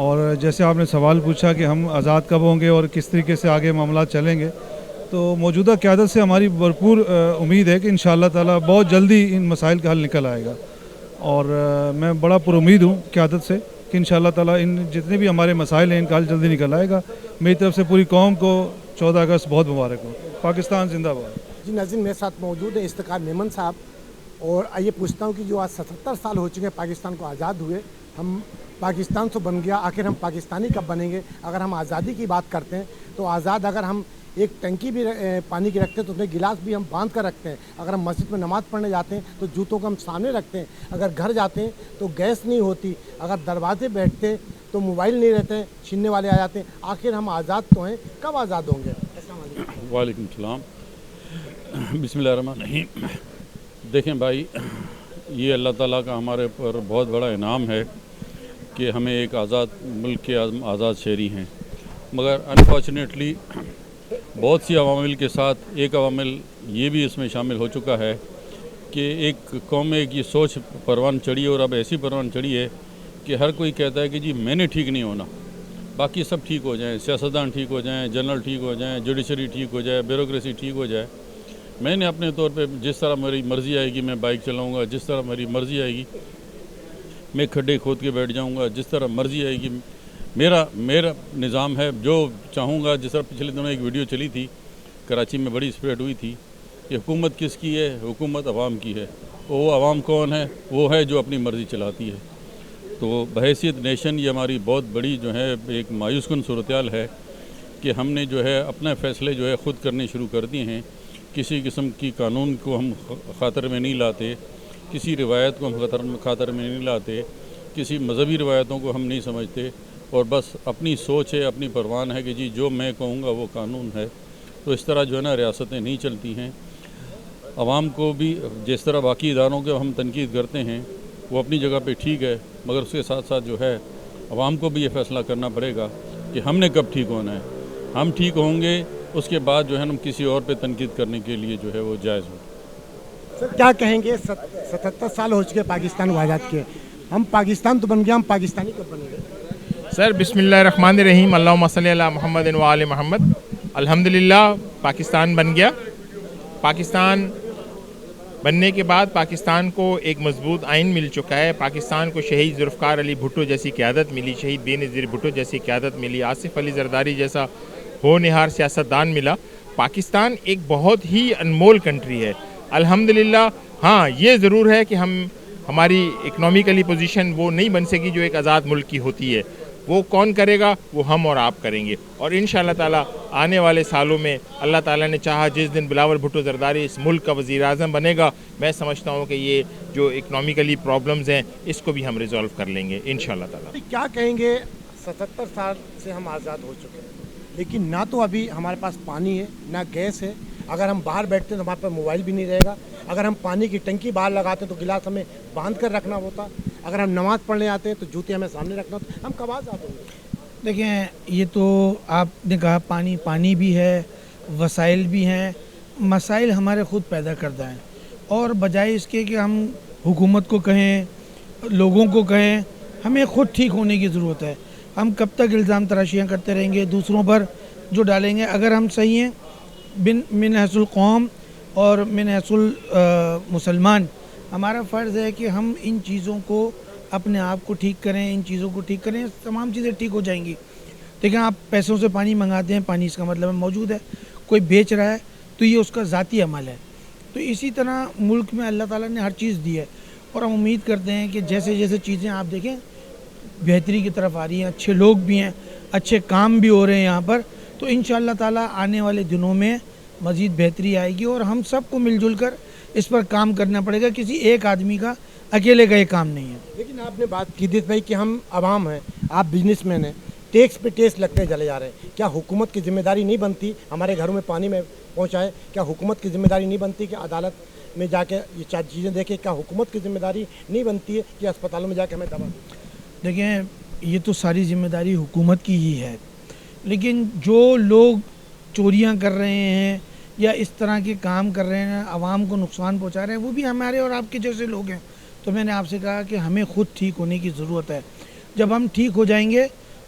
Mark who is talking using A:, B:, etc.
A: اور جیسے آپ نے سوال پوچھا کہ ہم آزاد کب ہوں گے اور کس طریقے سے آگے معاملات چلیں گے، تو موجودہ قیادت سے ہماری بھرپور امید ہے کہ انشاءاللہ تعالی بہت جلدی ان مسائل کا حل نکل آئے گا، اور میں بڑا پر امید ہوں قیادت سے کہ انشاءاللہ تعالی ان جتنے بھی ہمارے مسائل ہیں ان کا حل جلدی نکل آئے گا۔ میری طرف سے پوری قوم کو 14 اگست بہت مبارک ہو۔ پاکستان زندہ باد۔
B: جی ناظرین، میرے ساتھ موجود ہیں افتخار میمن صاحب، اور آئیے پوچھتا ہوں کہ جو آج 77 سال ہو چکے ہیں پاکستان کو آزاد ہوئے، ہم پاکستان تو بن گیا، آخر ہم پاکستانی کب بنیں گے؟ اگر ہم آزادی کی بات کرتے ہیں تو آزاد اگر ہم ایک ٹنکی بھی پانی کی رکھتے ہیں تو اس میں گلاس بھی ہم باندھ کر رکھتے ہیں، اگر ہم مسجد میں نماز پڑھنے جاتے ہیں تو جوتوں کو ہم سامنے رکھتے ہیں، اگر گھر جاتے ہیں تو گیس نہیں ہوتی، اگر دروازے بیٹھتے ہیں تو موبائل نہیں رہتے ہیں، چھیننے والے آ جاتے ہیں۔ آخر ہم آزاد تو ہیں، کب آزاد ہوں گے؟ السلام علیکم۔
C: وعلیکم السلام۔ بسم اللہ الرحمن الرحیم۔ دیکھیں بھائی، یہ اللہ تعالیٰ کا ہمارے پر بہت بڑا انعام ہے کہ ہمیں ایک آزاد ملک کے آزاد شہری ہیں، مگر انفارچونیٹلی بہت سی عوامل کے ساتھ ایک عوامل یہ بھی اس میں شامل ہو چکا ہے کہ ایک قوم کی سوچ پروان چڑھی ہے، اور اب ایسی پروان چڑھی ہے کہ ہر کوئی کہتا ہے کہ جی میں نے ٹھیک نہیں ہونا، باقی سب ٹھیک ہو جائیں، سیاستدان ٹھیک ہو جائیں، جنرل ٹھیک ہو جائیں، جوڈیشری ٹھیک ہو جائے، بیوروکریسی ٹھیک ہو جائے۔ میں نے اپنے طور پہ جس طرح میری مرضی آئے گی میں بائک چلاؤں گا، جس طرح میری مرضی آئے گی میں کھڈے کھود کے بیٹھ جاؤں گا، جس طرح مرضی آئے گی میرا نظام ہے، جو چاہوں گا۔ جس طرح پچھلے دنوں ایک ویڈیو چلی تھی کراچی میں، بڑی اسپریڈ ہوئی تھی کہ حکومت کس کی ہے؟ حکومت عوام کی ہے۔ وہ عوام کون ہے؟ وہ ہے جو اپنی مرضی چلاتی ہے۔ تو بحیثیت نیشن یہ ہماری بہت بڑی جو ہے ایک مایوس کن صورتحال ہے کہ ہم نے جو ہے اپنے فیصلے جو ہے خود کرنے شروع کر دیے ہیں، کسی قسم کی قانون کو ہم خاطر میں نہیں لاتے، کسی روایت کو ہم خاطر میں نہیں لاتے، کسی مذہبی روایتوں کو ہم نہیں سمجھتے، اور بس اپنی سوچ ہے، اپنی پروان ہے کہ جی جو میں کہوں گا وہ قانون ہے۔ تو اس طرح جو ہے نا ریاستیں نہیں چلتی ہیں۔ عوام کو بھی جس طرح باقی اداروں کے ہم تنقید کرتے ہیں وہ اپنی جگہ پہ ٹھیک ہے، مگر اس کے ساتھ ساتھ جو ہے عوام کو بھی یہ فیصلہ کرنا پڑے گا کہ ہم نے کب ٹھیک ہونا ہے۔ ہم ٹھیک ہوں گے، اس کے بعد جو ہے ہم کسی اور پہ تنقید کرنے کے لیے جو ہے وہ جائز ہو۔
B: سر کیا کہیں گے؟ 77 سال ہو چکے پاکستان کو آزاد کیے، ہم پاکستان تو بن گیا، ہم پاکستانی کب بنیں گے؟
D: سر بسم اللہ الرحمن الرحیم، اللہم صلی علی محمد و آل محمد۔ الحمدللہ پاکستان بن گیا۔ پاکستان بننے کے بعد پاکستان کو ایک مضبوط آئین مل چکا ہے، پاکستان کو شہید ذوالفقار علی بھٹو جیسی قیادت ملی، شہید بے نظیر بھٹو جیسی قیادت ملی، آصف علی زرداری جیسا ہونہار سیاستدان ملا۔ پاکستان ایک بہت ہی انمول کنٹری ہے الحمدللہ۔ ہاں یہ ضرور ہے کہ ہماری اکنامیکلی پوزیشن وہ نہیں بن سکی جو ایک آزاد ملک کی ہوتی ہے، وہ کون کرے گا؟ وہ ہم اور آپ کریں گے، اور انشاءاللہ تعالی آنے والے سالوں میں اللہ تعالیٰ نے چاہا جس دن بلاول بھٹو زرداری اس ملک کا وزیر اعظم بنے گا، میں سمجھتا ہوں کہ یہ جو اکنامیکلی پرابلمز ہیں اس کو بھی ہم ریزالو کر لیں گے انشاءاللہ تعالی۔
B: کیا کہیں گے؟ 77 سال سے ہم آزاد ہو چکے ہیں، لیکن نہ تو ابھی ہمارے پاس پانی ہے، نہ گیس ہے، اگر ہم باہر بیٹھتے ہیں تو ہمارے پاس موبائل بھی نہیں رہے گا، اگر ہم پانی کی ٹنکی باہر لگاتے ہیں تو گلاس ہمیں باندھ کر رکھنا ہوتا، اگر ہم نماز پڑھنے آتے ہیں تو جوتے ہمیں سامنے رکھنا ہوتا، ہم کب آزاد ہوں گے؟
E: دیکھیں، یہ تو آپ نے کہا پانی بھی ہے، وسائل بھی ہیں، مسائل ہمارے خود پیدا کردہ ہیں، اور بجائے اس کے کہ ہم حکومت کو کہیں، لوگوں کو کہیں، ہمیں خود ٹھیک ہونے کی ضرورت ہے۔ ہم کب تک الزام تراشیاں کرتے رہیں گے دوسروں پر جو ڈالیں گے؟ اگر ہم صحیح ہیں من حیث القوم اور من حیث المسلمان، ہمارا فرض ہے کہ ہم ان چیزوں کو اپنے آپ کو ٹھیک کریں، ان چیزوں کو ٹھیک کریں، تمام چیزیں ٹھیک ہو جائیں گی۔ دیکھیں، آپ پیسوں سے پانی منگاتے ہیں، پانی اس کا مطلب ہے موجود ہے، کوئی بیچ رہا ہے تو یہ اس کا ذاتی عمل ہے۔ تو اسی طرح ملک میں اللہ تعالیٰ نے ہر چیز دی ہے، اور ہم امید کرتے ہیں کہ جیسے جیسے چیزیں آپ دیکھیں بہتری کی طرف آ رہی ہیں، اچھے لوگ بھی ہیں، اچھے کام بھی ہو رہے ہیں یہاں پر، تو انشاءاللہ تعالیٰ آنے والے دنوں میں مزید بہتری آئے گی، اور ہم سب کو مل جل کر اس پر کام کرنا پڑے گا، کسی ایک آدمی کا اکیلے کا یہ کام نہیں ہے۔
B: لیکن آپ نے بات کی دیت بھائی کہ ہم عوام ہیں، آپ بزنس مین ہیں، ٹیکس پہ ٹیکس لگتے چلے جا رہے ہیں، کیا حکومت کی ذمہ داری نہیں بنتی ہمارے گھروں میں پانی میں پہنچائے؟ کیا حکومت کی ذمہ داری نہیں بنتی کہ عدالت میں جا کے یہ چیزیں دیکھے؟ کیا حکومت کی ذمہ داری نہیں بنتی ہے کہ اسپتالوں میں جا کے ہمیں دوا؟
E: دیکھیں، یہ تو ساری ذمہ داری حکومت کی ہی ہے، لیکن جو لوگ چوریاں کر رہے ہیں یا اس طرح کے کام کر رہے ہیں، عوام کو نقصان پہنچا رہے ہیں، وہ بھی ہمارے اور آپ کے جیسے لوگ ہیں۔ تو میں نے آپ سے کہا کہ ہمیں خود ٹھیک ہونے کی ضرورت ہے۔ جب ہم ٹھیک ہو جائیں گے